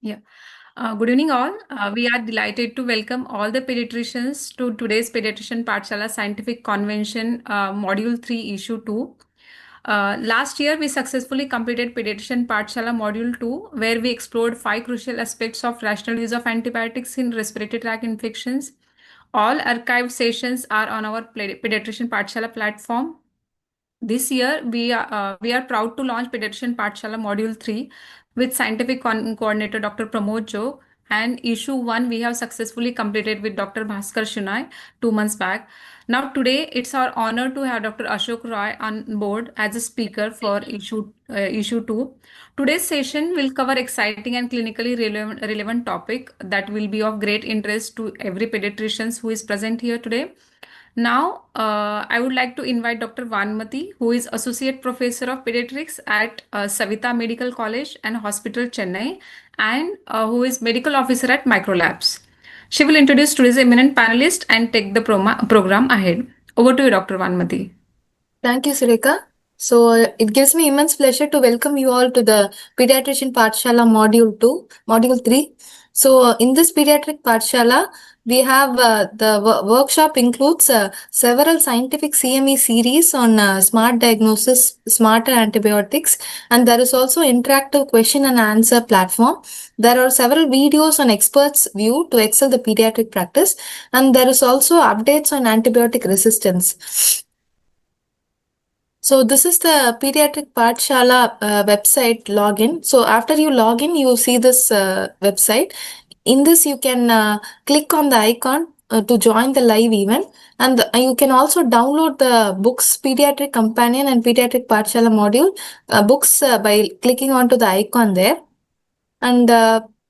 Yeah. Good evening, all. We are delighted to welcome all the pediatricians to today's Pediatrician Pathshala Scientific Convention, Module 3, Issue 2. Last year, we successfully completed Pediatrician Pathshala Module 2, where we explored 5 crucial aspects of rational use of antibiotics in respiratory tract infections. All archived sessions are on our Pediatrician Pathshala platform. This year, we are proud to launch Pediatrician Pathshala Module 3 with Scientific Coordinator Dr. Pramod Jog. And issue 1 we have successfully completed with Dr. Bhaskar Shunai 2 months back. Now today it's our honor to have Dr. Ashok Roy on board as a speaker for issue 2. Today's session will cover exciting and clinically relevant topic that will be of great interest to every pediatrician who is present here today. Now, I would like to invite Dr. Vanmati, who is Associate Professor of Pediatrics at Savita Medical College and Hospital, Chennai, and who is Medical Officer at Microlabs. She will introduce today's eminent panelist and take the program ahead. Over to you, Dr. Vanmati. Thank you, Sureka. So it gives me immense pleasure to welcome you all to the Pediatrician Pathshala Module 3. So in this Pediatric Pathshala, we have the workshop includes several scientific CME series on smart diagnosis, smarter antibiotics, and there is also interactive question and answer platform. There are several videos on experts' view to excel the pediatric practice, and there is also updates on antibiotic resistance. So this is the Pediatric Pathshala website login. So after you log in, you see this website. In this, you can click on the icon to join the live event. And you can also download the books, Pediatric Companion and Pediatric Pathshala module books by clicking onto the icon there. And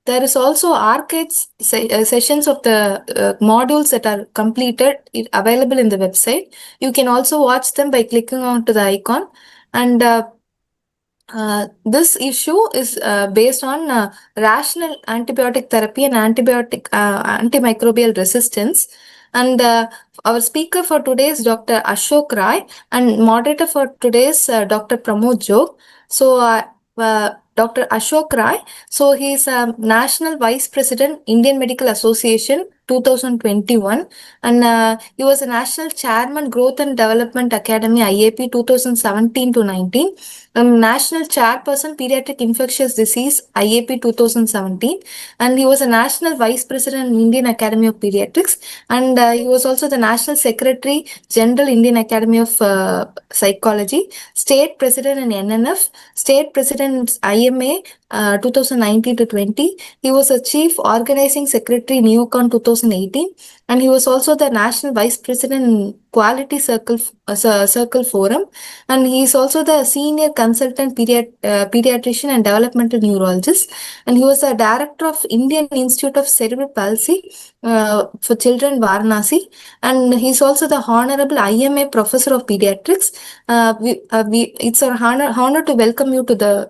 there is also archives sessions of the modules that are completed available in the website. You can also watch them by clicking onto the icon. And this issue is based on rational antibiotic therapy and antimicrobial resistance. And our speaker for today is Dr. Ashok Rai, and moderator for today is Dr. Pramod Jog. So Dr. Ashok Rai, so he is a National Vice President, Indian Medical Association 2021, and he was a National Chairman, Growth and Development Academy, IAP 2017 to 19. National Chairperson, Pediatric Infectious Disease, IAP 2017, and he was a National Vice President, Indian Academy of Pediatrics, and he was also the National Secretary General, Indian Academy of Psychology, State President in NNF, State President IMA 2019 to 20. He was a Chief Organizing Secretary, Neocon 2018, and he was also the National Vice President in Quality Circle Forum, and he is also the Senior Consultant Pediatrician and Developmental Neurologist, and he was the Director of Indian Institute of Cerebral Palsy for Children, Varanasi, and he's also the Honorable IMA Professor of Pediatrics. It's our honor to welcome you to the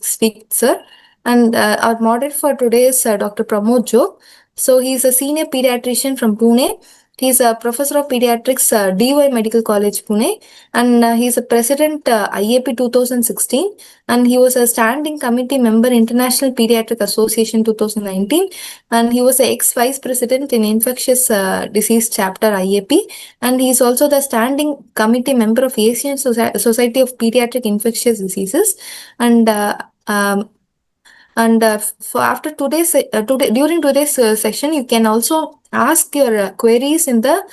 speak, sir. And our moderator for today is Dr. Pramod Jog. So he's a senior pediatrician from Pune. He's a professor of pediatrics, DY Medical College, Pune, and he's a president, IAP 2016, and he was a standing committee member, International Pediatric Association 2019, and he was the ex-vice president in Infectious Disease Chapter, IAP, and he's also the standing committee member of Asian Society of Pediatric Infectious Diseases, and for after during today's session, you can also ask your queries in the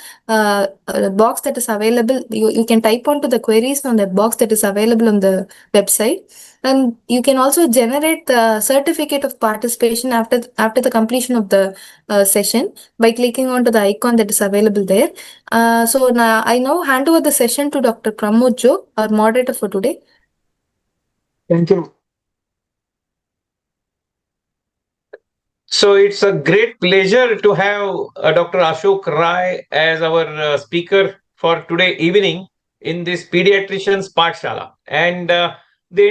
box that is available. You can type onto the queries on the box that is available on the website, and you can also generate the certificate of participation after the completion of the session by clicking onto the icon that is available there. So now I hand over the session to Dr. Pramod Jog, our moderator for today. Thank you. So it's a great pleasure to have Dr. Ashok Rai as our speaker for today evening in this Pediatrician's Pathshala. And the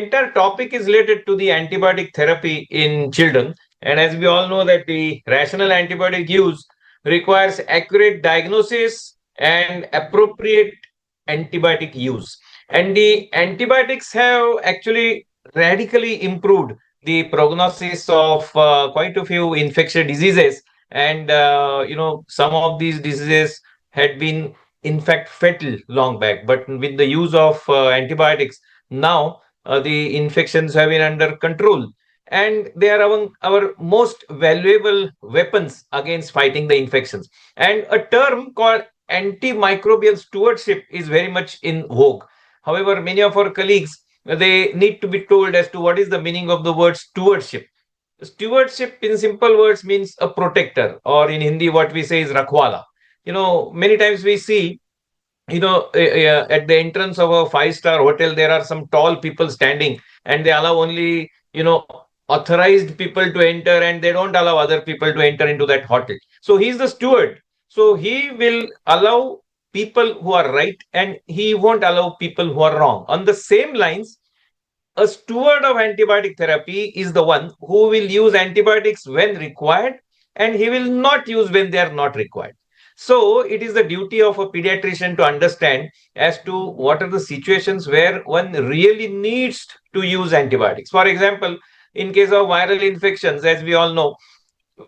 entire topic is related to the antibiotic therapy in children. And as we all know that the rational antibiotic use requires accurate diagnosis and appropriate antibiotic use. And the antibiotics have actually radically improved the prognosis of quite a few infectious diseases, and some of these diseases had been in fact fatal long back, but with the use of antibiotics now the infections have been under control, and they are among our most valuable weapons against fighting the infections. And a term called antimicrobial stewardship is very much in vogue. However, many of our colleagues, they need to be told as to what is the meaning of the word stewardship. Stewardship, in simple words, means a protector, or in Hindi, what we say is rakhwala. Many times we see, at the entrance of a five-star hotel, there are some tall people standing, and they allow only, authorized people to enter, and they don't allow other people to enter into that hotel. So he's the steward. So he will allow people who are right, and he won't allow people who are wrong. On the same lines, a steward of antibiotic therapy is the one who will use antibiotics when required, and he will not use when they are not required. So it is the duty of a pediatrician to understand as to what are the situations where one really needs to use antibiotics. For example, in case of viral infections, as we all know,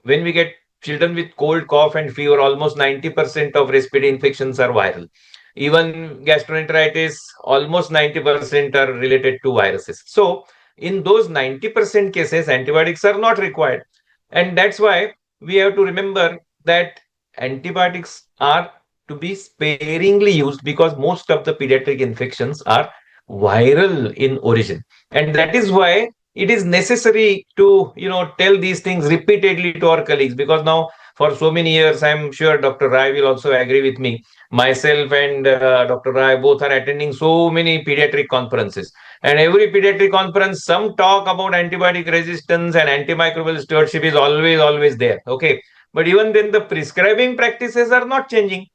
when we get children with cold, cough, and fever, almost 90% of respiratory infections are viral. Even gastroenteritis, almost 90% are related to viruses. So, in those 90% cases, antibiotics are not required. And that's why we have to remember that antibiotics are to be sparingly used, because most of the pediatric infections are viral in origin. And that is why it is necessary to tell these things repeatedly to our colleagues, because now for so many years, I'm sure Dr. Rai will also agree with me, myself and Dr. Rai both are attending so many pediatric conferences, and every pediatric conference some talk about antibiotic resistance and antimicrobial stewardship is always there. Okay, but even then the prescribing practices are not changing.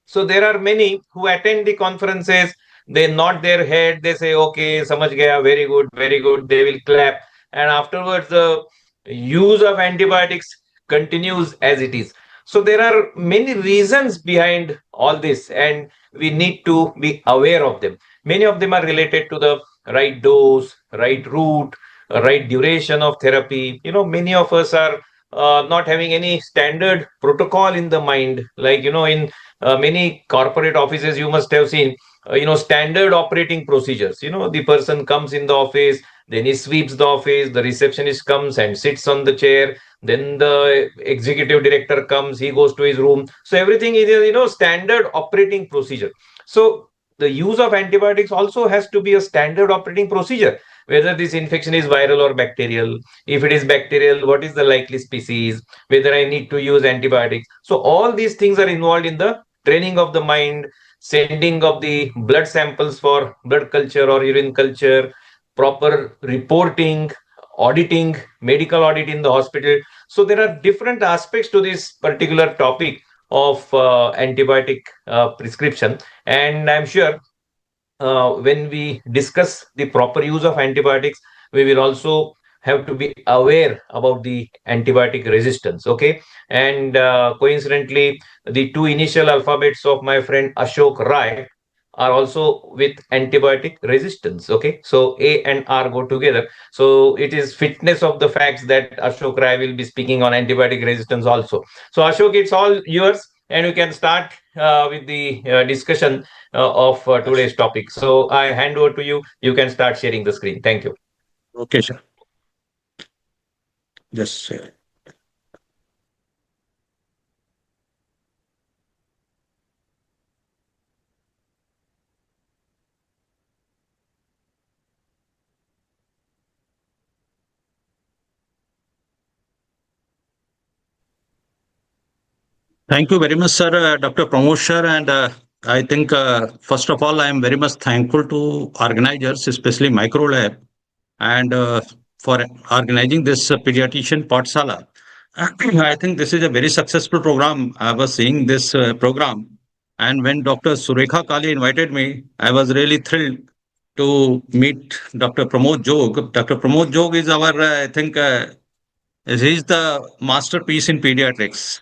So there are many who attend the conferences, they nod their head, they say, okay, samajh gaya, very good, they will clap. And afterwards, the use of antibiotics continues as it is. So there are many reasons behind all this, and we need to be aware of them. Many of them are related to the right dose, right route, right duration of therapy. Many of us are not having any standard protocol in the mind. Like, in many corporate offices, you must have seen, standard operating procedures. The person comes in the office, then he sweeps the office, the receptionist comes and sits on the chair, then the executive director comes, he goes to his room. So everything is, standard operating procedure. So the use of antibiotics also has to be a standard operating procedure, whether this infection is viral or bacterial. If it is bacterial, what is the likely species, whether I need to use antibiotics. So all these things are involved in the training of the mind, sending of the blood samples for blood culture or urine culture, proper reporting, auditing, medical audit in the hospital. So there are different aspects to this particular topic of antibiotic prescription. And I'm sure when we discuss the proper use of antibiotics, we will also have to be aware about the antibiotic resistance. Okay. And coincidentally, the two initial alphabets of my friend Ashok Rai are also with antibiotic resistance. Okay. So A and R go together. So it is fitness of the facts that Ashok Rai will be speaking on antibiotic resistance also. So Ashok, it's all yours, and you can start with the discussion of today's topic. So I hand over to you. You can start sharing the screen. Thank you. Okay, sir. Just thank you very much, sir, Dr. Pramod sir. And I think, first of all, I am very much thankful to organizers, especially MicroLab, and for organizing this pediatrician Pathshala. I think this is a very successful program. I was seeing this program. And when Dr. Surekha Kali invited me, I was really thrilled to meet Dr. Pramod Jog. Dr. Pramod Jog is our, I think, he's the masterpiece in pediatrics,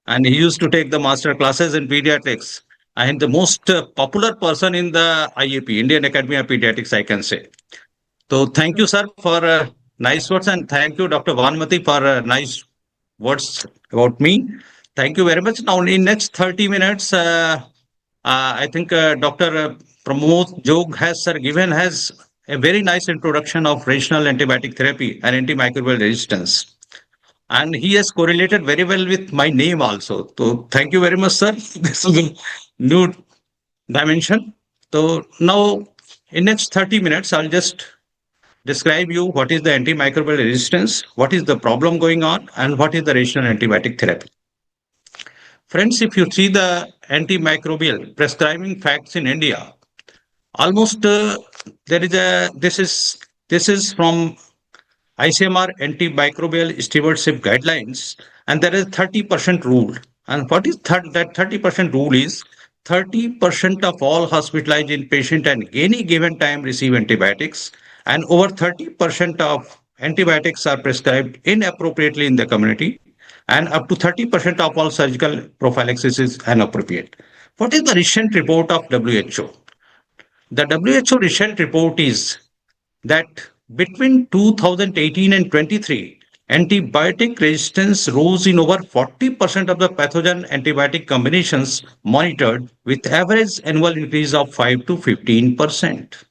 and he used to take the master classes in pediatrics, and the most popular person in the IAP, Indian Academy of Pediatrics, I can say. So thank you, sir, for nice words, and thank you, Dr. Vanmati, for nice words about me. Thank you very much. Now, in next 30 minutes, I think Dr. Pramod Jog has given has a very nice introduction of rational antibiotic therapy and antimicrobial resistance. And he has correlated very well with my name also. So thank you very much, sir. This is a new dimension. So now, in next 30 minutes, I'll just describe you what is the antimicrobial resistance, what is the problem going on, and what is the rational antibiotic therapy. Friends, if you see the antimicrobial prescribing facts in India, almost there is a this is from ICMR antimicrobial stewardship guidelines, and there is 30% rule. And what is that 30% rule is 30% of all hospitalized inpatient at any given time receive antibiotics, and over 30% of antibiotics are prescribed inappropriately in the community, and up to 30% of all surgical prophylaxis is inappropriate. What is the recent report of WHO? The WHO recent report is that between 2018 and 23, antibiotic resistance rose in over 40% of the pathogen antibiotic combinations monitored, with average annual increase of 5 to 15%.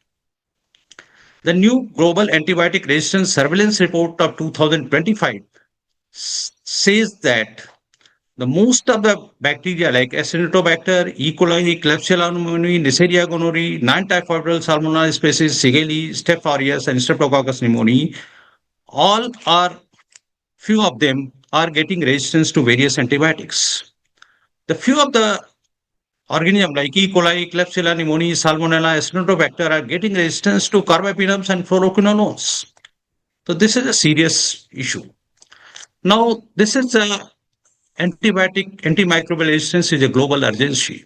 The new Global Antibiotic Resistance Surveillance Report of 2025 says that the most of the bacteria like Acinetobacter, E. coli, Klebsiella pneumoniae, Neisseria gonorrhoeae, 9-typhoidal salmonella species, Shigella, Staph aureus, and Streptococcus pneumoniae, all are, few of them are getting resistance to various antibiotics. The few of the organisms like E. coli, Klebsiella pneumoniae, Salmonella, Acinetobacter are getting resistance to carbapenems and fluoroquinolones. So this is a serious issue. Now, this is a antimicrobial resistance is a global urgency.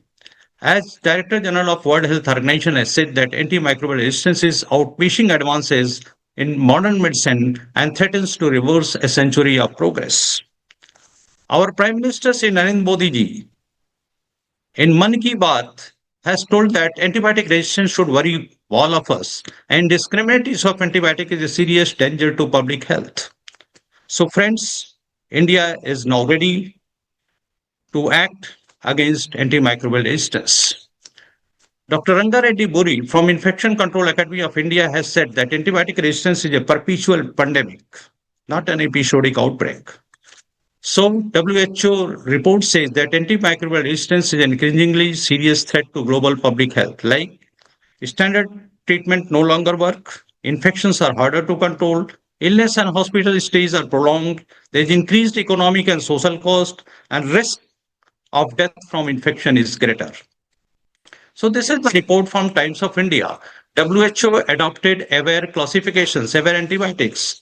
As Director General of World Health Organization has said that antimicrobial resistance is outpacing advances in modern medicine and threatens to reverse a century of progress. Our Prime Minister Sri Narendra Modi ji in Man Ki Baat has told that antibiotic resistance should worry all of us, and discriminatory use of antibiotic is a serious danger to public health. So friends, India is now ready to act against antimicrobial resistance. Dr. Rangareddy Buri from Infection Control Academy of India has said that antibiotic resistance is a perpetual pandemic, not an episodic outbreak. So, WHO report says that antimicrobial resistance is an increasingly serious threat to global public health. Like standard treatment no longer work, infections are harder to control, illness and hospital stays are prolonged, there is increased economic and social cost, and risk of death from infection is greater. So this is the report from Times of India. WHO adopted AWARE classifications, AWARE antibiotics.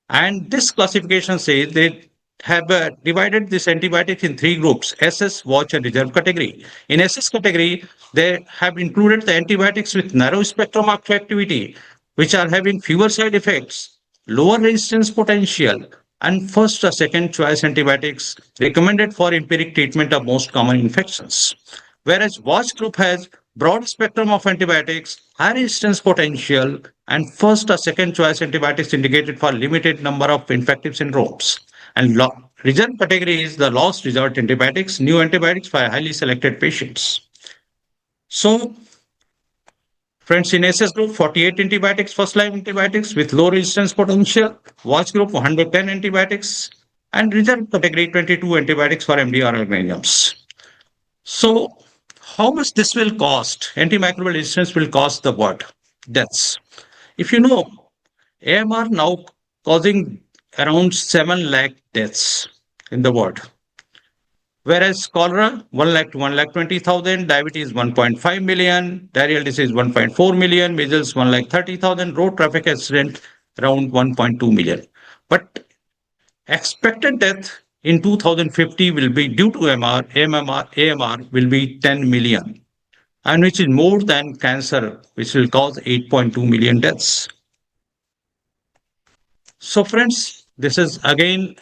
And this classification says they have divided this antibiotics in three groups: SS, watch, and reserve category. In SS category, they have included the antibiotics with narrow spectrum of activity, which are having fewer side effects, lower resistance potential, and first or second choice antibiotics recommended for empiric treatment of most common infections. Whereas watch group has broad spectrum of antibiotics, high resistance potential, and first or second choice antibiotics indicated for limited number of infective syndromes. And reserve category is the last resort antibiotics, new antibiotics for highly selected patients. So, friends, in SS group, 48 antibiotics, first line antibiotics with low resistance potential, watch group, 110 antibiotics, and reserve category, 22 antibiotics for MDR organisms. So, how much this will cost? Antimicrobial resistance will cost the what? Deaths. If you know, AMR now causing around 7 lakh deaths in the world. Whereas cholera, 1 lakh to 1 lakh 20,000, diabetes 1.5 million, diarrheal disease 1.4 million, measles 1 lakh 30,000, road traffic accident around 1.2 million. But expected death in 2050 will be due to AMR will be 10 million, and which is more than cancer, which will cause 8.2 million deaths. So friends, this is again,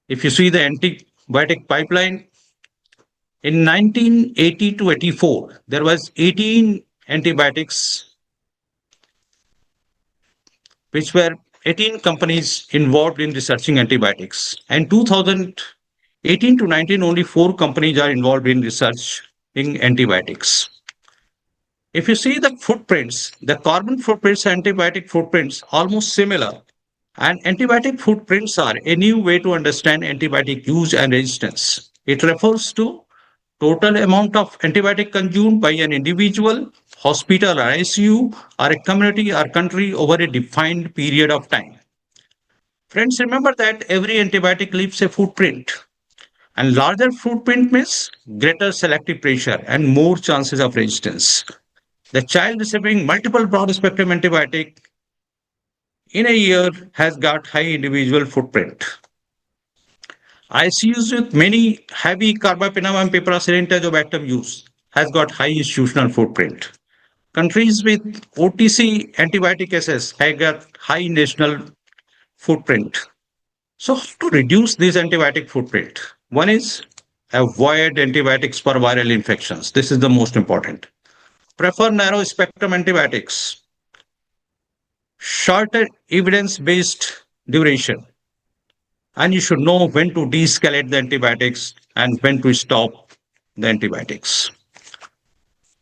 if you see the antibiotic pipeline, in 1980 to 84, there was 18 antibiotics which were 18 companies involved in researching antibiotics. And 2018 to 19, only 4 companies are involved in researching antibiotics. If you see the footprints, the carbon footprints, antibiotic footprints, almost similar. And antibiotic footprints are a new way to understand antibiotic use and resistance. It refers to total amount of antibiotic consumed by an individual, hospital or ICU, or a community or country over a defined period of time. Friends, remember that every antibiotic leaves a footprint, and larger footprint means greater selective pressure and more chances of resistance. The child receiving multiple broad spectrum antibiotic in a year has got high individual footprint. ICUs with many heavy carbapenem and piperacillin tazobactam use has got high institutional footprint. Countries with OTC antibiotic cases have got high national footprint. So how to reduce this antibiotic footprint? One is avoid antibiotics for viral infections. This is the most important. Prefer narrow spectrum antibiotics. Shorter evidence-based duration. And you should know when to de-escalate the antibiotics and when to stop the antibiotics.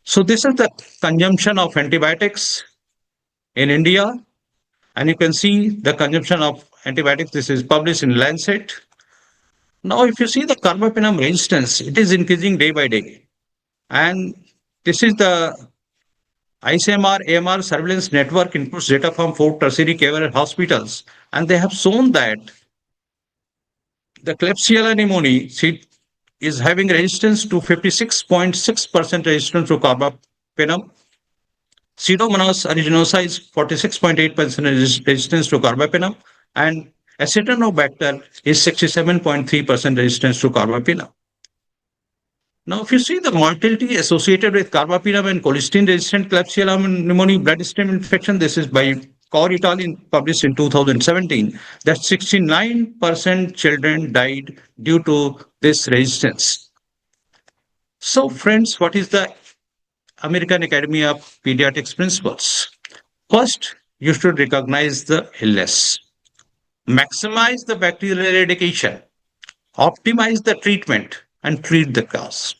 So this is the consumption of antibiotics in India. And you can see the consumption of antibiotics. This is published in Lancet. Now, if you see the carbapenem resistance, it is increasing day by day. And this is the ICMR AMR surveillance network inputs data from 4 tertiary care hospitals. And they have shown that the Klebsiella pneumoniae is having resistance to 56.6% resistance to carbapenem. Pseudomonas aeruginosa is 46.8% resistance to carbapenem, and Acinetobacter is 67.3% resistance to carbapenem. Now, if you see the mortality associated with carbapenem and colistin-resistant Klebsiella pneumoniae bloodstream infection, this is by Kaur et al. Published in 2017, that 69% children died due to this resistance. So, friends, what is the American Academy of Pediatrics principles? First, you should recognize the illness, maximize the bacterial eradication, optimize the treatment, and treat the cause.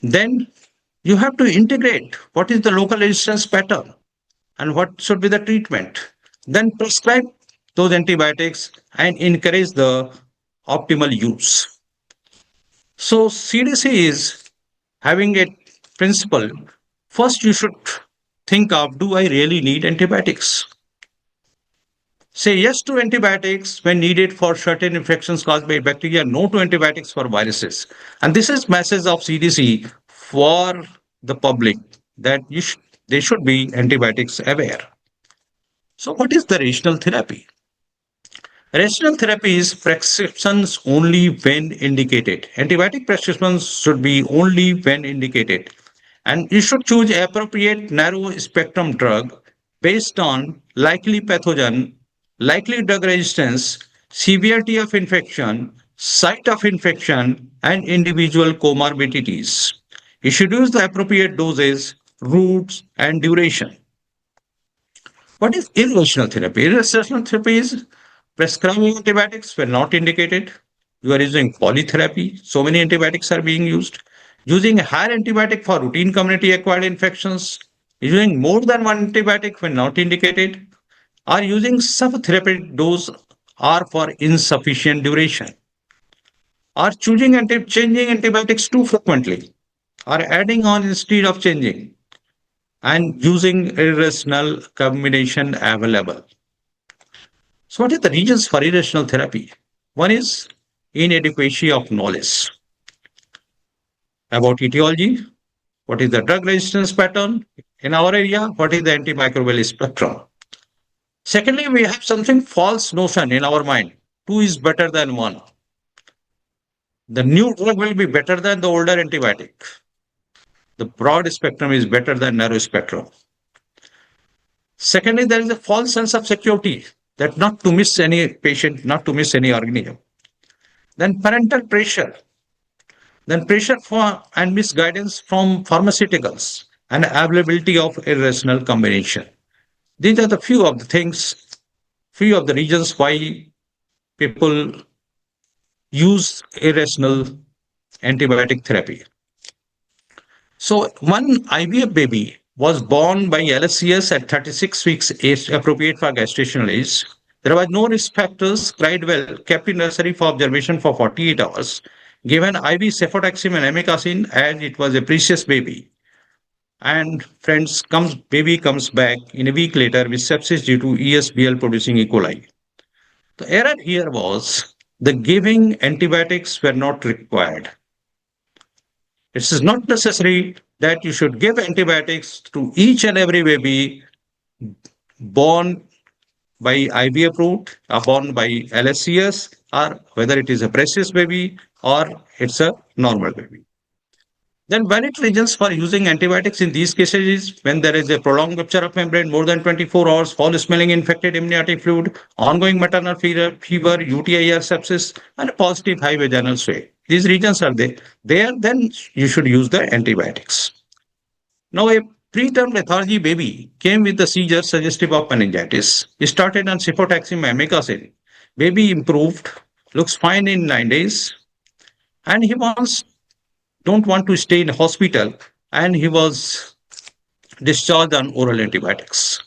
Then you have to integrate what is the local resistance pattern and what should be the treatment. Then prescribe those antibiotics and encourage the optimal use. So CDC is having a principle. First, you should think of, do I really need antibiotics? Say yes to antibiotics when needed for certain infections caused by bacteria, no to antibiotics for viruses. And this is message of CDC for the public that they should be antibiotics aware. So what is the rational therapy? Rational therapy is prescriptions only when indicated. Antibiotic prescriptions should be only when indicated. And you should choose appropriate narrow spectrum drug based on likely pathogen, likely drug resistance, severity of infection, site of infection, and individual comorbidities. You should use the appropriate doses, routes, and duration. What is irrational therapy? Irrational therapy is prescribing antibiotics when not indicated. You are using polytherapy. So many antibiotics are being used. Using a higher antibiotic for routine community acquired infections. Using more than one antibiotic when not indicated. Or using subtherapeutic dose or for insufficient duration. Or changing antibiotics too frequently. Or adding on instead of changing. And using irrational combination available. So what are the reasons for irrational therapy? One is inadequacy of knowledge about etiology. What is the drug resistance pattern in our area? What is the antimicrobial spectrum? Secondly, we have something false notion in our mind. Two is better than one. The new drug will be better than the older antibiotic. The broad spectrum is better than narrow spectrum. Secondly, there is a false sense of security that not to miss any patient, not to miss any organism. Then parental pressure. Then pressure for and misguidance from pharmaceuticals and availability of irrational combination. These are the few of the things few of the reasons why people use irrational antibiotic therapy. So, one IVF baby was born by LSCS at 36 weeks age, appropriate for gestational age. There was no risk factors, cried well, kept in nursery for observation for 48 hours, given IV cefotaxime and amikacin, and it was a precious baby. And friends, baby comes back in a week later with sepsis due to ESBL producing E. coli. The error here was the giving antibiotics were not required. It is not necessary that you should give antibiotics to each and every baby born by IVF route or born by LSCS, or whether it is a precious baby or it's a normal baby. Then valid reasons for using antibiotics in these cases is when there is a prolonged rupture of membrane, more than 24 hours, foul-smelling infected amniotic fluid, ongoing maternal fever, UTI or sepsis, and a positive high vaginal sway. These reasons are there, then you should use the antibiotics. Now, a preterm lethargy baby came with a seizure suggestive of meningitis. He started on cefotaxime amikacin. Baby improved, looks fine in 9 days, and he don't want to stay in hospital, and he was discharged on oral antibiotics.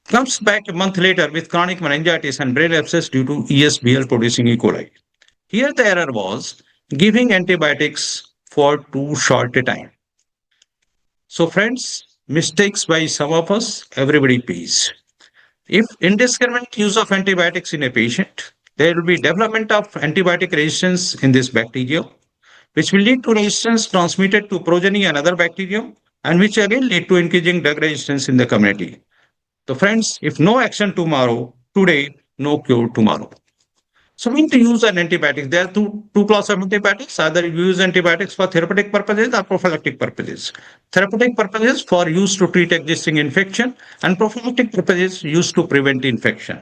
Comes back a month later with chronic meningitis and brain abscess due to ESBL producing E. coli. Here the error was giving antibiotics for too short a time. So friends, mistakes by some of us, everybody pays. If indiscriminate use of antibiotics in a patient, there will be development of antibiotic resistance in this bacterium, which will lead to resistance transmitted to progeny and other bacterium, and which again lead to increasing drug resistance in the community. So friends, if no action today, no cure tomorrow. So we need to use an antibiotic. There are two classes of antibiotics. Either you use antibiotics for therapeutic purposes or prophylactic purposes. Therapeutic purposes for use to treat existing infection, and prophylactic purposes used to prevent infection.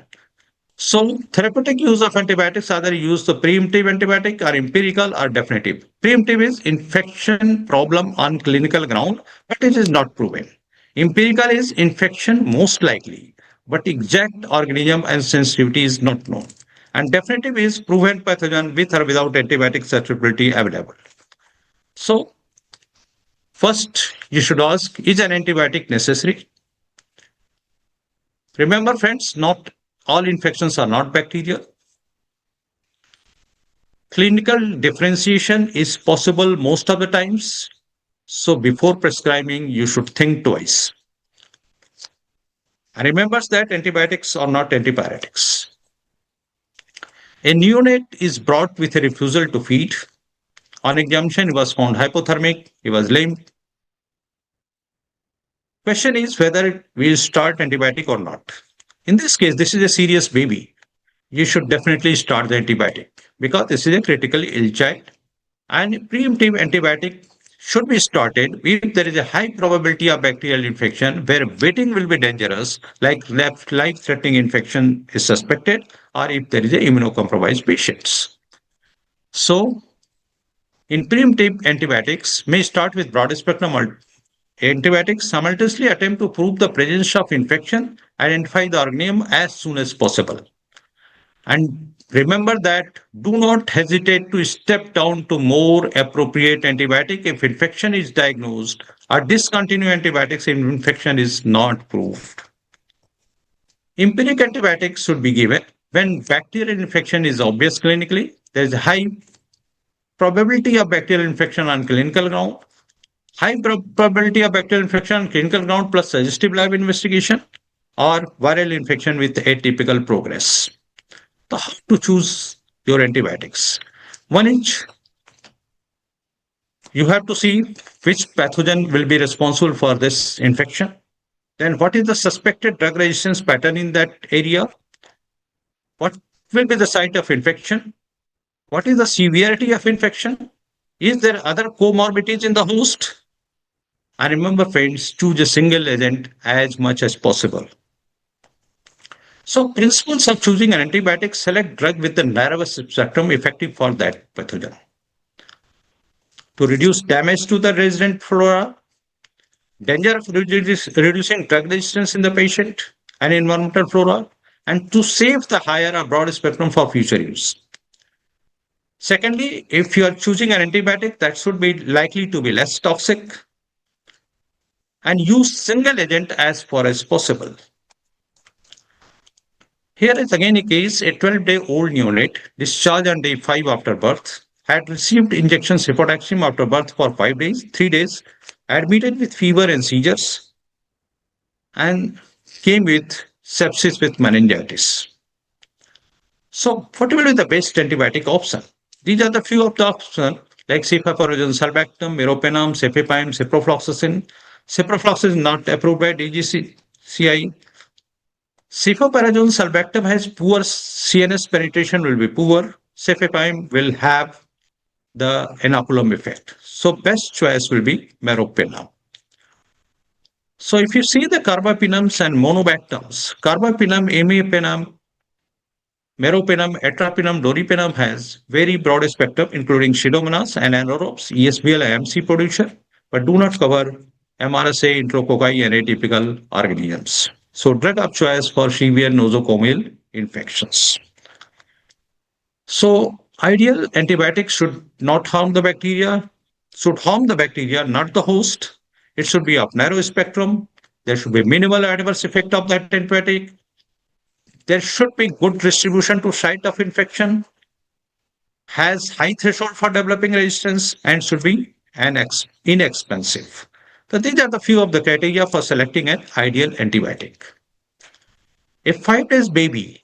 So therapeutic use of antibiotics either use the preemptive antibiotic or empirical or definitive. Preemptive is infection problem on clinical ground, but it is not proven. Empirical is infection most likely, but exact organism and sensitivity is not known. And definitive is proven pathogen with or without antibiotic susceptibility available. So first you should ask, is an antibiotic necessary? Remember friends, not all infections are not bacterial. Clinical differentiation is possible most of the times. So before prescribing, you should think twice. And remember that antibiotics are not antipyretics. A neonate is brought with a refusal to feed. On examination, he was found hypothermic, he was lame. Question is whether we start antibiotic or not. In this case, this is a serious baby. You should definitely start the antibiotic because this is a critically ill child, and preemptive antibiotic should be started if there is a high probability of bacterial infection where waiting will be dangerous, like life-threatening infection is suspected, or if there is a immunocompromised patients. So, in preemptive antibiotics may start with broad spectrum antibiotics simultaneously attempt to prove the presence of infection, identify the organism as soon as possible. And remember that do not hesitate to step down to more appropriate antibiotic if infection is diagnosed, or discontinue antibiotics if infection is not proved. Empiric antibiotics should be given when bacterial infection is obvious clinically. There is a high probability of bacterial infection on clinical ground, high probability of bacterial infection on clinical ground plus suggestive lab investigation, or viral infection with atypical progress. So how to choose your antibiotics? One is you have to see which pathogen will be responsible for this infection. Then what is the suspected drug resistance pattern in that area? What will be the site of infection? What is the severity of infection? Is there other comorbidities in the host? And remember friends, choose a single agent as much as possible. So principles of choosing an antibiotic: select drug with the narrowest spectrum effective for that pathogen. To reduce damage to the resident flora, danger of reducing drug resistance in the patient and environmental flora, and to save the higher or broad spectrum for future use. Secondly, if you are choosing an antibiotic, that should be likely to be less toxic and use single agent as far as possible. Here is again a case: a 12-day-old neonate discharged on day 5 after birth had received injection cefotaxime after birth for 5 days, 3 days, admitted with fever and seizures, and came with sepsis with meningitis. So, what will be the best antibiotic option? These are the few of the options like cephalosporin, sulbactam, meropenem, cefepime, ciprofloxacin. Ciprofloxacin is not approved by DGCI. Cefoperazone sulbactam has poor CNS penetration, will be poor. Cefepime will have the inoculum effect. So best choice will be meropenem. So if you see the carbapenems and monobactams, carbapenem, imipenem, meropenem, atrapenem, doripenem has very broad spectrum, including pseudomonas and anaerobes, ESBL, IMC producer, but do not cover MRSA, enterococci, and atypical organisms. So drug of choice for severe nosocomial infections. So ideal antibiotics should not harm the bacteria, should harm the bacteria, not the host. It should be of narrow spectrum. There should be minimal adverse effect of that antibiotic. There should be good distribution to site of infection, has high threshold for developing resistance, and should be inexpensive. So these are the few of the criteria for selecting an ideal antibiotic. A 5 days baby,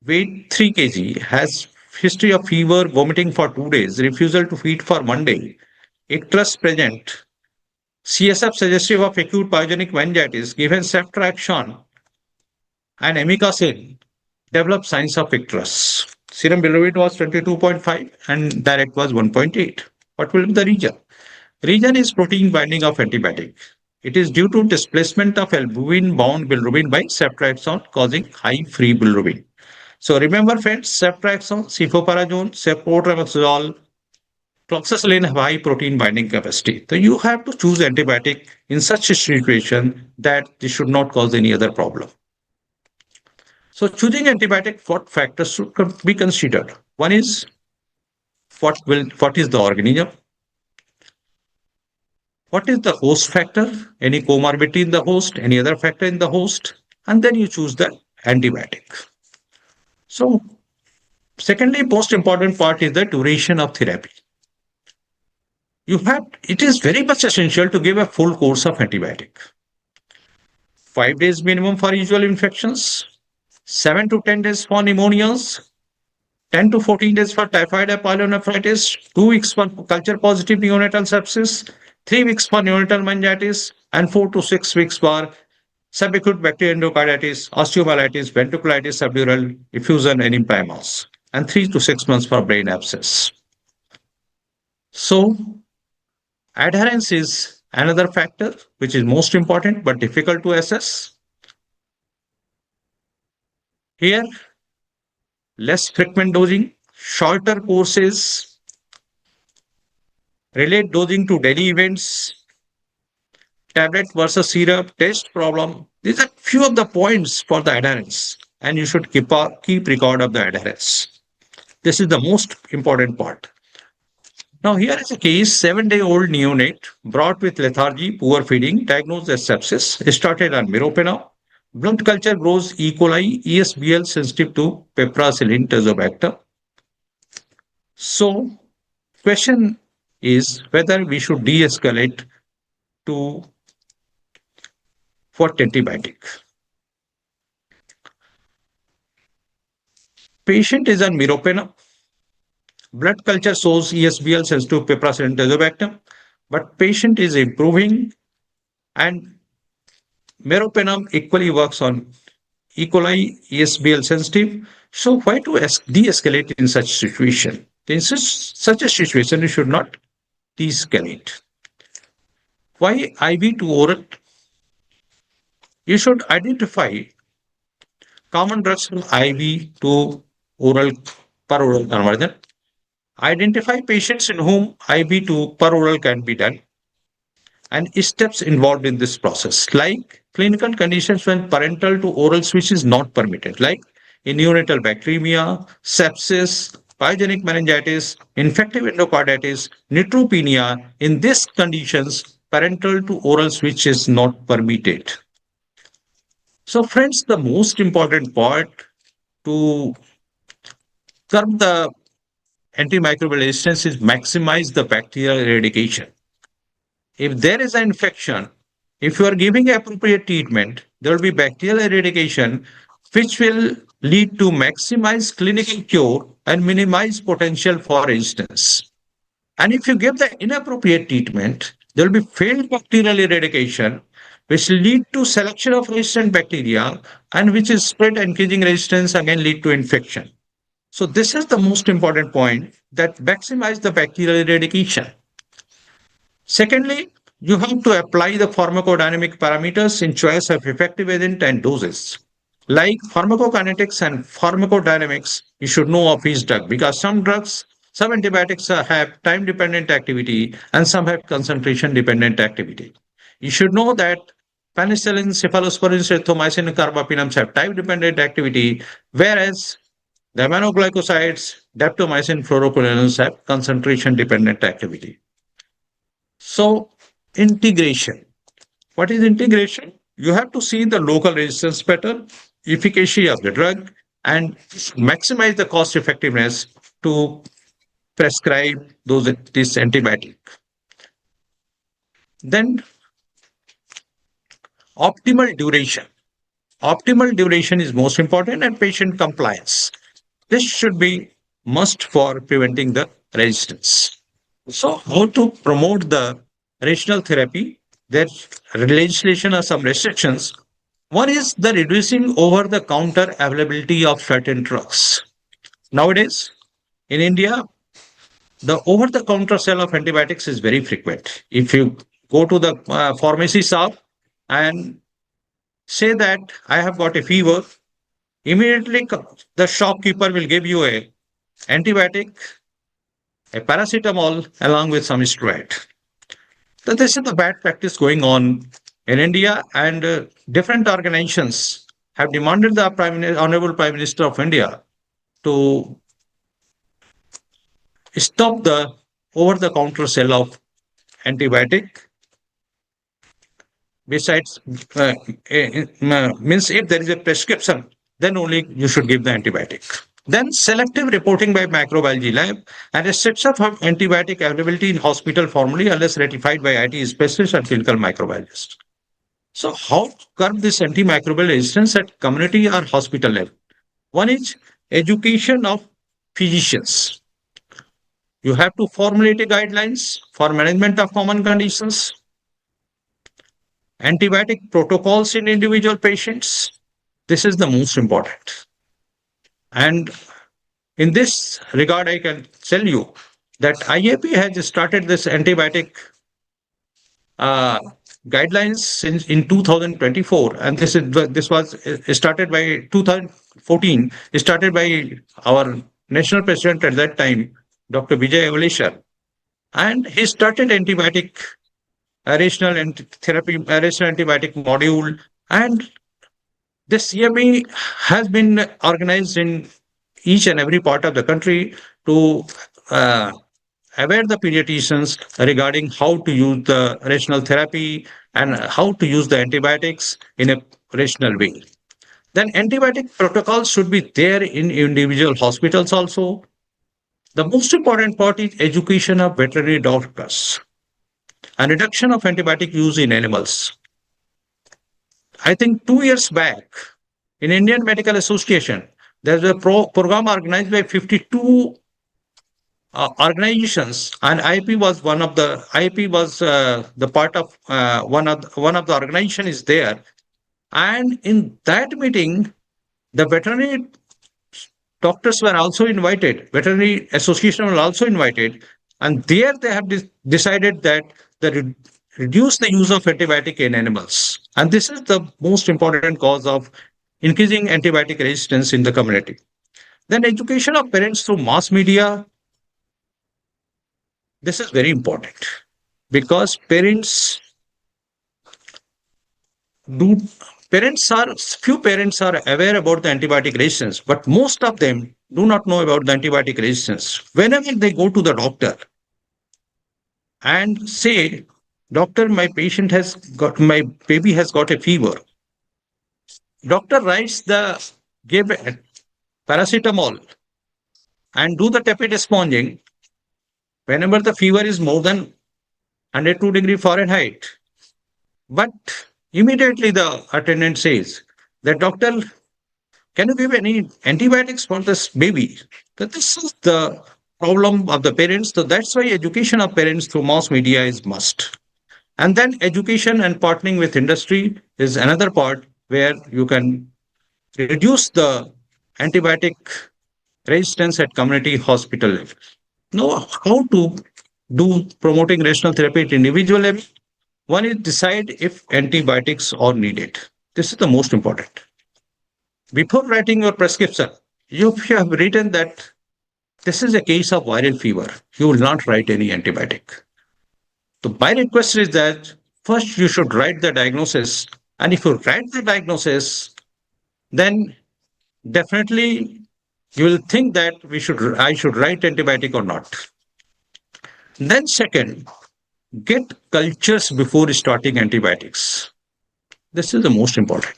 weight 3 kg, has history of fever, vomiting for 2 days, refusal to feed for 1 day, icterus present, CSF suggestive of acute pyogenic meningitis, given ceftriaxone and amikacin, developed signs of icterus. Serum bilirubin was 22.5 and direct was 1.8. What will be the reason? Reason is protein binding of antibiotic. It is due to displacement of albumin-bound bilirubin by ceftriaxone, causing high free bilirubin. So remember, friends, ceftriaxone, cefoperazone, cefotraxone, cloxacillin have high protein binding capacity. So you have to choose antibiotic in such a situation that this should not cause any other problem. So choosing antibiotic, what factors should be considered? One is what is the organism? What is the host factor? Any comorbidity in the host, any other factor in the host, and then you choose the antibiotic. So, secondly, most important part is the duration of therapy. It is very much essential to give a full course of antibiotic. 5 days minimum for usual infections, 7 to 10 days for pneumonias, 10 to 14 days for typhoid or pyelonephritis, 2 weeks for culture positive neonatal sepsis, 3 weeks for neonatal meningitis, and 4 to 6 weeks for subacute bacterial endocarditis, osteomyelitis, ventriculitis, subdural effusion, and empymas, and 3 to 6 months for brain abscess. So, adherence is another factor which is most important but difficult to assess. Here, less frequent dosing, shorter courses, relate dosing to daily events, tablet versus syrup, taste problem. These are few of the points for the adherence, and you should keep record of the adherence. This is the most important part. Now, here is a case: 7-day-old neonate brought with lethargy, poor feeding, diagnosed as sepsis, started on meropenem. Blood culture grows E. coli, ESBL sensitive to piperacillin tazobactam. So, question is whether we should de-escalate to what antibiotic. Patient is on meropenem. Blood culture shows ESBL sensitive to piperacillin tazobactam, but patient is improving, and meropenem equally works on E. coli, ESBL sensitive. So why to de-escalate in such situation? In such a situation, you should not de-escalate. Why IV to oral? You should identify common drugs from IV to oral per oral conversion. Identify patients in whom IV to per oral can be done, and steps involved in this process, like clinical conditions when parental to oral switch is not permitted, like in neonatal bacteremia, sepsis, pyogenic meningitis, infective endocarditis, neutropenia. In these conditions, parental to oral switch is not permitted. So, friends, the most important part to curb the antimicrobial resistance is maximize the bacterial eradication. If there is an infection, if you are giving appropriate treatment, there will be bacterial eradication, which will lead to maximize clinical cure and minimize potential for resistance. And if you give the inappropriate treatment, there will be failed bacterial eradication, which will lead to selection of resistant bacteria and which is spread increasing resistance again lead to infection. So this is the most important point that maximize the bacterial eradication. Secondly, you have to apply the pharmacodynamic parameters in choice of effective agent and doses. Like pharmacokinetics and pharmacodynamics, you should know of each drug because some drugs, some antibiotics have time dependent activity and some have concentration dependent activity. You should know that penicillin, cephalosporin, erythromycin, and carbapenems have time dependent activity, whereas the aminoglycosides, daptomycin, fluoroquinolones have concentration dependent activity. So, integration. What is integration? You have to see the local resistance pattern, efficacy of the drug, and maximize the cost effectiveness to prescribe this antibiotic. Then, optimal duration. Optimal duration is most important, and patient compliance. This should be must for preventing the resistance. So, how to promote the rational therapy? There legislation are some restrictions. One is the reducing over the counter availability of certain drugs. Nowadays, in India, the over the counter sale of antibiotics is very frequent. If you go to the pharmacy shop and say that I have got a fever, immediately the shopkeeper will give you a antibiotic, a paracetamol along with some steroid. So this is the bad practice going on in India, and different organizations have demanded the Honorable Prime Minister of India to stop the over-the-counter sale of antibiotic. Besides, means if there is a prescription, then only you should give the antibiotic. Then selective reporting by microbiology lab and restriction of antibiotic availability in hospital formally unless ratified by IT specialists and clinical microbiologists. So how to curb this antimicrobial resistance at community or hospital level? One is education of physicians. You have to formulate guidelines for management of common conditions, antibiotic protocols in individual patients. This is the most important. And in this regard, I can tell you that IAP has started this antibiotic uh, guidelines since in 2024, and this was started by 2014. Started by our national president at that time, Dr. Vijay Evaleshwar, and he started antibiotic rational therapy, rational antibiotic module, and this CME has been organized in each and every part of the country to uh, aware the pediatricians regarding how to use the rational therapy and how to use the antibiotics in a rational way. Then antibiotic protocols should be there in individual hospitals also. The most important part is education of veterinary doctors and reduction of antibiotic use in animals. I think 2 years back, in Indian Medical Association, there's a program organized by 52 organizations, and IP was one of the IP was the part of one of the organization is there, and in that meeting, the veterinary doctors were also invited. Veterinary association were also invited, and there they have decided that they reduce the use of antibiotic in animals, and this is the most important cause of increasing antibiotic resistance in the community. Then education of parents through mass media. This is very important because do few parents are aware about the antibiotic resistance, but most of them do not know about the antibiotic resistance. Whenever they go to the doctor and say, "Doctor, my baby has got a fever," doctor writes the give paracetamol and do the tepid sponging whenever the fever is more than 102 degrees Fahrenheit. But immediately the attendant says, "The doctor, can you give any antibiotics for this baby?" So this is the problem of the parents. So that's why education of parents through mass media is must. And then education and partnering with industry is another part where you can reduce the antibiotic resistance at community hospital level. Now, how to do promoting rational therapy at individual level? One is decide if antibiotics are needed. This is the most important. Before writing your prescription, if you have written that this is a case of viral fever, you will not write any antibiotic. So my request is that first you should write the diagnosis. And if you write the diagnosis, then definitely you will think that I should write antibiotic or not. Then second, get cultures before starting antibiotics. This is the most important.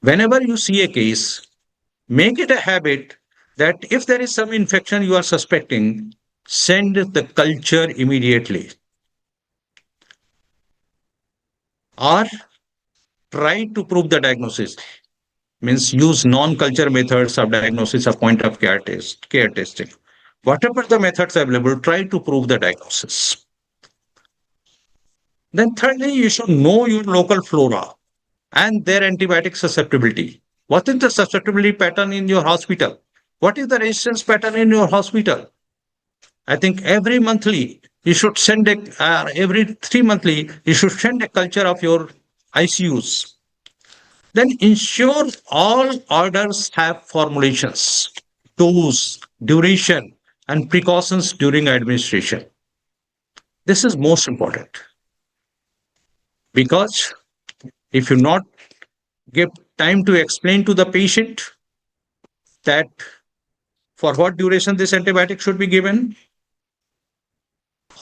Whenever you see a case, make it a habit that if there is some infection you are suspecting, send the culture immediately. Or try to prove the diagnosis. Means use non-culture methods of diagnosis of point of care testing. Whatever the methods available, try to prove the diagnosis. Then thirdly, you should know your local flora and their antibiotic susceptibility. What is the susceptibility pattern in your hospital? What is the resistance pattern in your hospital? I think every monthly you should send every 3 monthly you should send a culture of your ICUs. Then ensure all orders have formulations, dose, duration, and precautions during administration. This is most important because if you not give time to explain to the patient that for what duration this antibiotic should be given,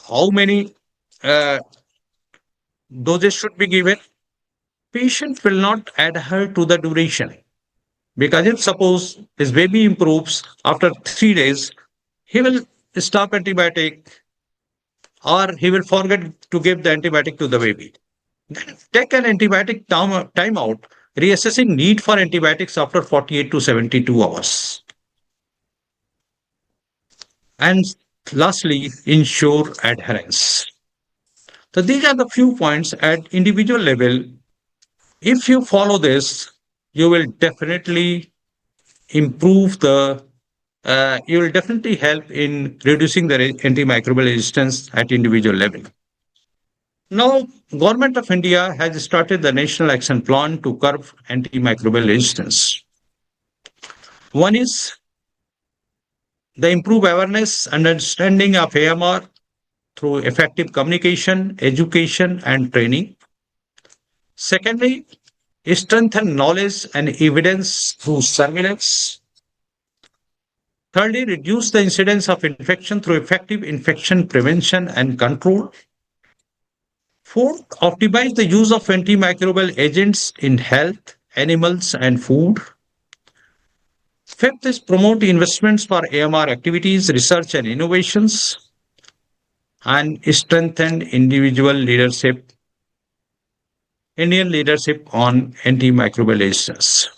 how many uh, doses should be given, patient will not adhere to the duration. Because if suppose his baby improves after 3 days, he will stop antibiotic or he will forget to give the antibiotic to the baby. Then take an antibiotic time out, reassessing need for antibiotics after 48 to 72 hours. And lastly, ensure adherence. So these are the few points at individual level. If you follow this, you will definitely improve you will definitely help in reducing the antimicrobial resistance at individual level. Now, Government of India has started the National Action Plan to curb antimicrobial resistance. One is the improve awareness and understanding of AMR through effective communication, education, and training. Secondly, strengthen knowledge and evidence through surveillance. Thirdly, reduce the incidence of infection through effective infection prevention and control. Fourth, optimize the use of antimicrobial agents in health, animals, and food. Fifth is promote investments for AMR activities, research, and innovations, and strengthen individual leadership, Indian leadership on antimicrobial resistance.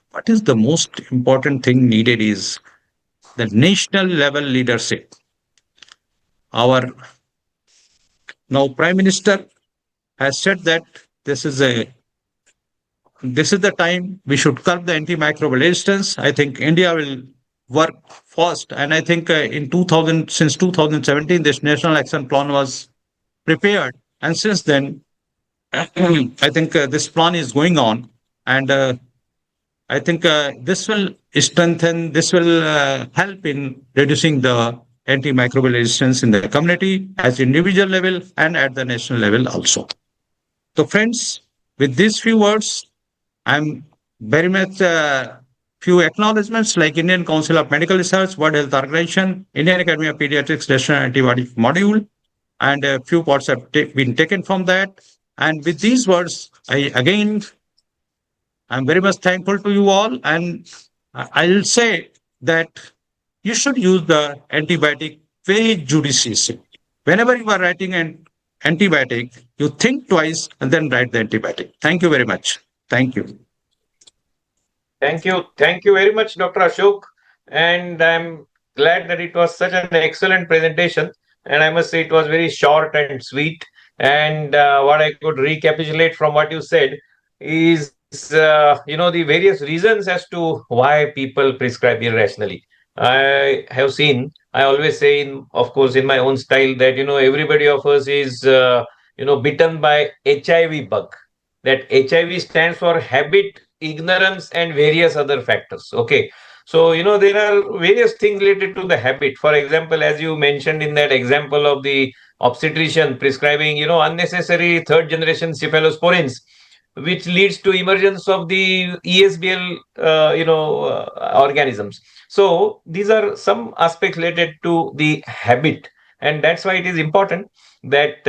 What is the most important thing needed is the national level leadership. Our now Prime Minister has said that this is the time we should curb the antimicrobial resistance. I think India will work first, and I think in 2000 since 2017 this national action plan was prepared, and since then I think this plan is going on, and I think this will help in reducing the antimicrobial resistance in the community at individual level and at the national level also. So friends, with these few words, I'm very much few acknowledgements like Indian Council of Medical Research, World Health Organization, Indian Academy of Pediatrics National Antibiotic Module, and a few parts have been taken from that. And with these words, I'm very much thankful to you all, and I'll say that you should use the antibiotic very judiciously. Whenever you are writing an antibiotic, you think twice and then write the antibiotic. Thank you very much. Thank you. Thank you. Thank you very much, Dr. Ashok. And I'm glad that it was such an excellent presentation. And I must say it was very short and sweet. And what I could recapitulate from what you said is, the various reasons as to why people prescribe irrationally. I have seen, I always say, of course, in my own style, that, everybody of us is, bitten by HIV bug. That HIV stands for habit, ignorance, and various other factors. Okay. So, there are various things related to the habit. For example, as you mentioned in that example of the obstetrician prescribing, unnecessary third generation cephalosporins, which leads to emergence of the ESBL, organisms. So these are some aspects related to the habit, and that's why it is important that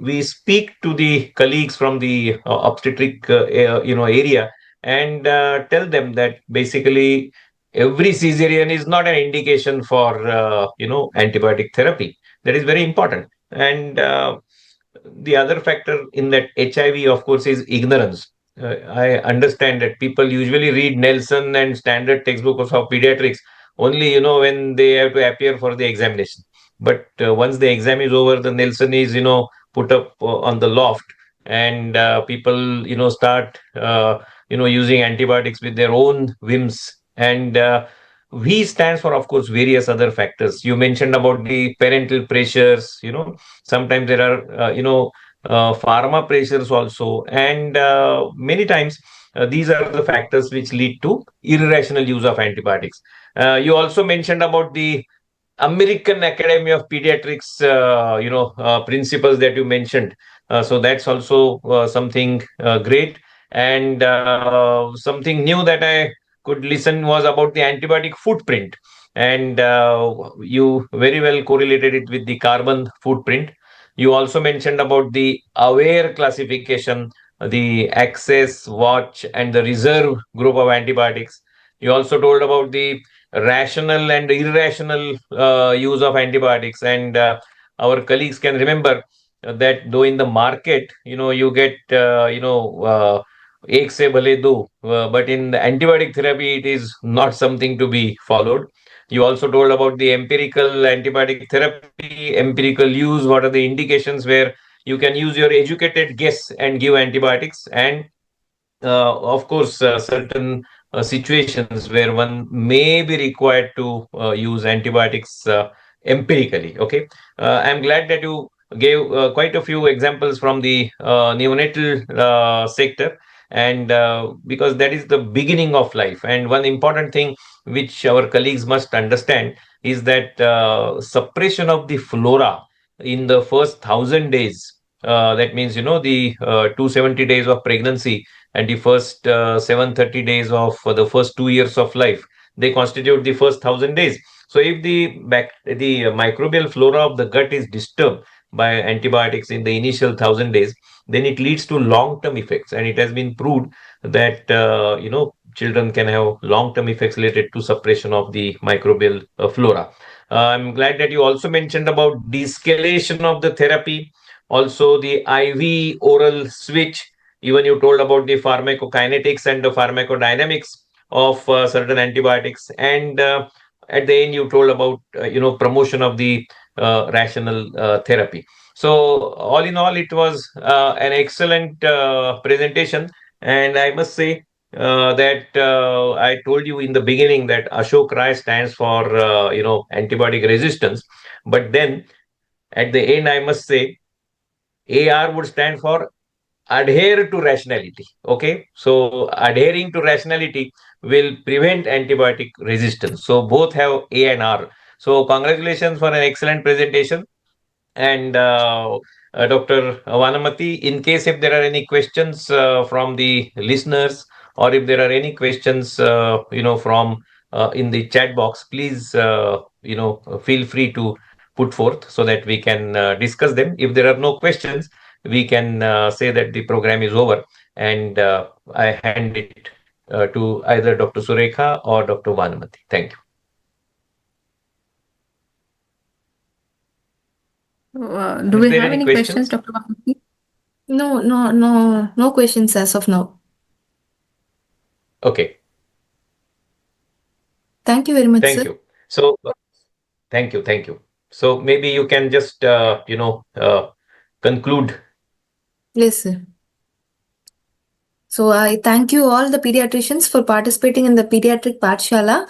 we speak to the colleagues from the obstetric area, and tell them that basically every cesarean is not an indication for antibiotic therapy. That is very important. And the other factor in that HIV, of course, is ignorance. I understand that people usually read Nelson and standard textbooks of pediatrics only, when they have to appear for the examination. But once the exam is over, the Nelson is, put up on the loft, and people, start, using antibiotics with their own whims. And V stands for, of course, various other factors. You mentioned about the parental pressures. Sometimes there are, pharma pressures also, and many times these are the factors which lead to irrational use of antibiotics. You also mentioned about the American Academy of Pediatrics, principles that you mentioned. So that's also something great. And something new that I could listen was about the antibiotic footprint. And you very well correlated it with the carbon footprint. You also mentioned about the aware classification, the access, watch, and the reserve group of antibiotics. You also told about the rational and irrational use of antibiotics. And our colleagues can remember that though in the market, you get, ek se bhale do, but in the antibiotic therapy, it is not something to be followed. You also told about the empirical antibiotic therapy, empirical use, what are the indications where you can use your educated guess and give antibiotics, and of course, certain situations where one may be required to use antibiotics empirically. Okay, I'm glad that you gave quite a few examples from the neonatal sector, and because that is the beginning of life. And one important thing which our colleagues must understand is that suppression of the flora in the first 1,000 days. That means, the 270 days of pregnancy and the first 730 days of the first 2 years of life, they constitute the first 1,000 days. So if the microbial flora of the gut is disturbed by antibiotics in the initial 1,000 days, then it leads to long-term effects, and it has been proved that children can have long-term effects related to suppression of the microbial flora. I'm glad that you also mentioned about de-escalation of the therapy, also the IV oral switch. Even you told about the pharmacokinetics and the pharmacodynamics of certain antibiotics, and at the end you told about promotion of the rational therapy. So all in all, it was an excellent presentation, and I must say that I told you in the beginning that Ashok Rai stands for antibiotic resistance, but then at the end I must say AR would stand for adhere to rationality. Okay, so adhering to rationality will prevent antibiotic resistance. So both have A and R. So congratulations for an excellent presentation. And Dr. Vanamati, in case if there are any questions from the listeners, or if there are any questions, from in the chat box, please, feel free to put forth so that we can discuss them. If there are no questions, we can say that the program is over, and I hand it to either Dr. Surekha or Dr. Vanamati. Thank you. Do Is we there have any any questions, questions? Dr. Vasanthi? No questions as of now. Okay, Thank you very much, thank sir. you. So, thank you. So maybe you can just, conclude. Yes, sir. So I thank you all the pediatricians for participating in the pediatric Pathshala.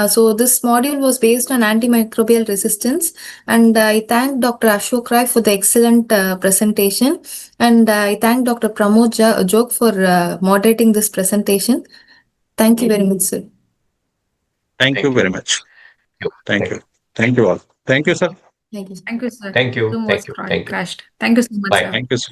So this module was based on antimicrobial resistance, and I thank Dr. Ashok Rai for the excellent presentation, and I thank Dr. Pramod Jog for moderating this presentation. Thank you very much, sir. Thank you Thank very you. much. Thank Thank you. you. Thank you all. Thank you, sir. Thank you. Thank you, sir. Thank you. Zoom was Thank you. Thank you. crashed. Thank you so much, Bye. sir. Thank you, sir.